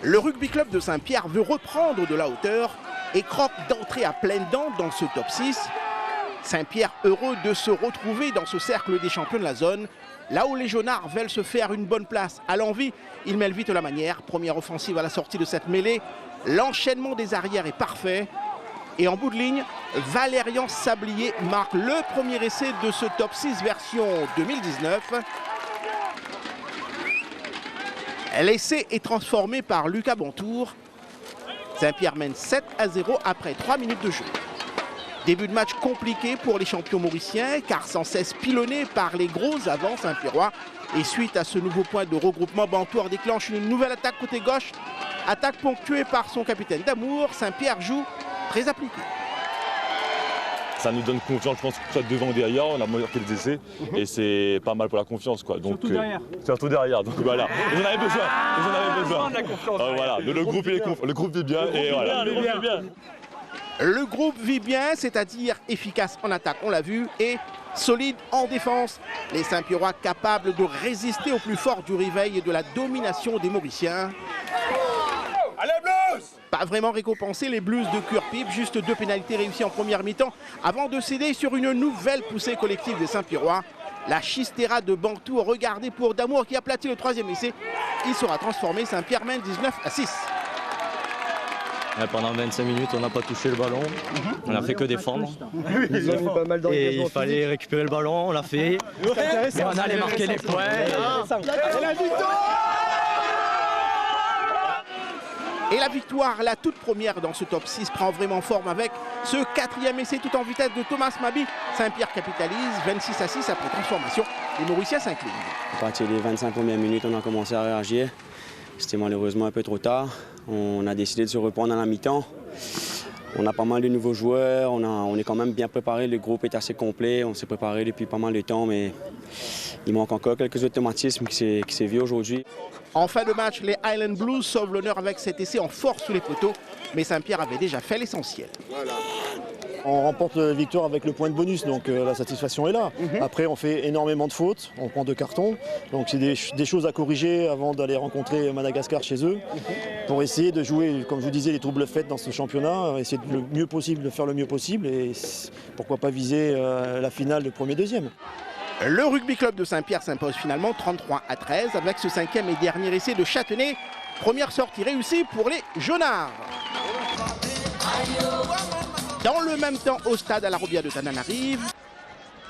Le rugby club de Saint-Pierre veut reprendre de la hauteur et croque d'entrée à pleines dents dans ce top 6. Saint-Pierre heureux de se retrouver dans ce cercle des champions de la zone. Là où les Jaunards veulent se faire une bonne place à l'envie, ils mêlent vite la manière. Première offensive à la sortie de cette mêlée. L'enchaînement des arrières est parfait. Et en bout de ligne, Valérian Sablier marque le premier essai de ce top 6 version 2019. L'essai est transformé par Lucas Bontour. Saint-Pierre mène 7-0 après 3 minutes de jeu. Début de match compliqué pour les champions mauriciens car sans cesse pilonnés par les gros avants saint-pierrois. Et suite à ce nouveau point de regroupement, Bantour déclenche une nouvelle attaque côté gauche. Attaque ponctuée par son capitaine d'amour. Saint-Pierre joue très appliqué. Ça nous donne confiance, je pense, que soit devant ou derrière, on a marqué les essais et c'est pas mal pour la confiance, quoi. Donc, surtout derrière. Surtout derrière, donc voilà. Ils en avaient besoin, ils en avaient besoin. De la confiance, voilà, le groupe vit bien et voilà. Le groupe vit bien, c'est-à-dire efficace en attaque, on l'a vu, et solide en défense. Les Saint-Pierrois capables de résister au plus fort du réveil et de la domination des Mauriciens. Allez Blues! Pas vraiment récompensé les Blues de Curpipe, juste 2 pénalités réussies en première mi-temps avant de céder sur une nouvelle poussée collective des Saint-Pierrois. La chistera de Bantour, regardée pour Damour qui aplatit le 3e essai. Il sera transformé, Saint-Pierre mène 19-6. Pendant 25 minutes, on n'a pas touché le ballon. On n'a fait que défendre. Et il fallait récupérer le ballon, on l'a fait. Et on allait marquer les points. Et la victoire, la toute première dans ce top 6, prend vraiment forme avec ce 4e essai tout en vitesse de Thomas Mabi. Saint-Pierre capitalise 26-6 après transformation. Les Mauriciens s'inclinent. À partir des 25 premières minutes, on a commencé à réagir. C'était malheureusement un peu trop tard. On a décidé de se reprendre à la mi-temps. On a pas mal de nouveaux joueurs, on est quand même bien préparé, le groupe est assez complet, on s'est préparé depuis pas mal de temps, mais il manque encore quelques automatismes qui s'est vu aujourd'hui. En fin de match, les Highland Blues sauvent l'honneur avec cet essai en force sous les poteaux, mais Saint-Pierre avait déjà fait l'essentiel. On remporte la victoire avec le point de bonus, donc la satisfaction est là. Après, on fait énormément de fautes, on prend 2 cartons. Donc c'est des choses à corriger avant d'aller rencontrer Madagascar chez eux. Pour essayer de jouer, comme je vous disais, les troubles faits dans ce championnat, essayer de faire le mieux possible et pourquoi pas viser la finale de premier, deuxième. Le rugby club de Saint-Pierre s'impose finalement 33-13 avec ce 5e et dernier essai de Châtenay. Première sortie réussie pour les Jaunards. Dans le même temps, au stade à la Robia de Tananarive,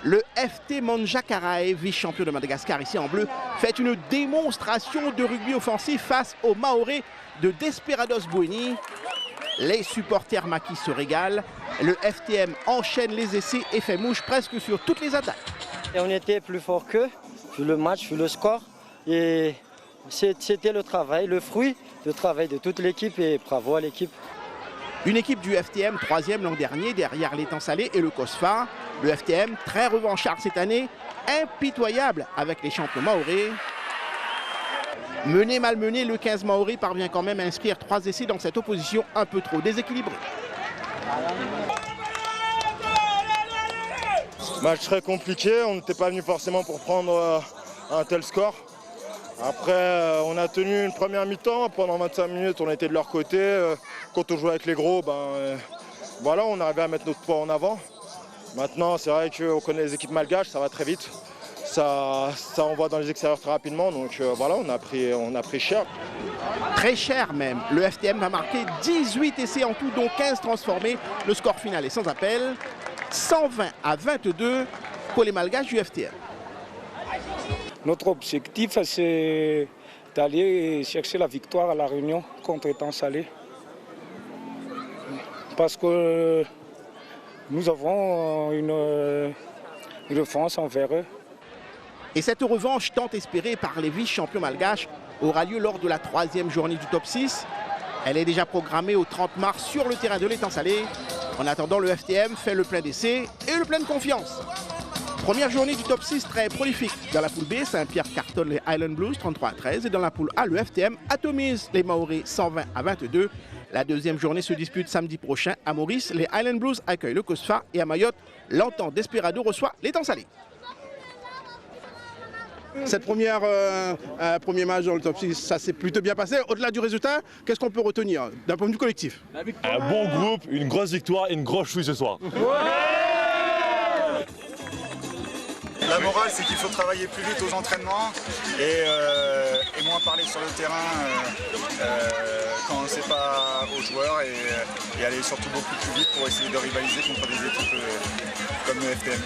le FT Manjakarae, vice-champion de Madagascar ici en bleu, fait une démonstration de rugby offensif face aux Maorés de Desperados Bueni. Les supporters maquis se régalent. Le FTM enchaîne les essais et fait mouche presque sur toutes les attaques. Et on était plus fort qu'eux, sur le match, sur le score. Et c'était le travail, le fruit du travail de toute l'équipe et bravo à l'équipe. Une équipe du FTM, 3e l'an dernier, derrière l'étang salé et le COSFA. Le FTM, très revanchard cette année, impitoyable avec les champions maorés. Mené, malmené, le 15 maoré parvient quand même à inscrire 3 essais dans cette opposition un peu trop déséquilibrée. Match très compliqué, on n'était pas venu forcément pour prendre un tel score. Après, on a tenu une première mi-temps, pendant 25 minutes on était de leur côté. Quand on jouait avec les gros, voilà, on arrivait à mettre notre poids en avant. Maintenant, c'est vrai qu'on connaît les équipes malgaches, ça va très vite. Ça envoie dans les extérieurs très rapidement, donc voilà, on a pris cher. Très cher même. Le FTM va marquer 18 essais en tout, dont 15 transformés. Le score final est sans appel. 120-22 pour les Malgaches du FTM. Notre objectif, c'est d'aller chercher la victoire à La Réunion contre Étang Salé. Parce que nous avons une revanche envers eux. Et cette revanche tant espérée par les vice-champions malgaches aura lieu lors de la 3e journée du top 6. Elle est déjà programmée au 30 mars sur le terrain de l'Étang Salé. En attendant, le FTM fait le plein d'essais et le plein de confiance. Première journée du top 6 très prolifique. Dans la poule B, Saint-Pierre cartonne les Highland Blues 33-13 et dans la poule A, le FTM atomise les Maorés 120-22. La deuxième journée se dispute samedi prochain à Maurice. Les Highland Blues accueillent le COSFA et à Mayotte, l'Entente Desperado reçoit l'Étang Salé. Cette premier match dans le top 6, ça s'est plutôt bien passé. Au-delà du résultat, qu'est-ce qu'on peut retenir d'un point de vue collectif? Un bon groupe, une grosse victoire et une grosse chouille ce soir. La morale, c'est qu'il faut travailler plus vite aux entraînements et moins parler sur le terrain quand on ne sait pas aux joueurs et aller surtout beaucoup plus vite pour essayer de rivaliser contre des équipes comme le FDM.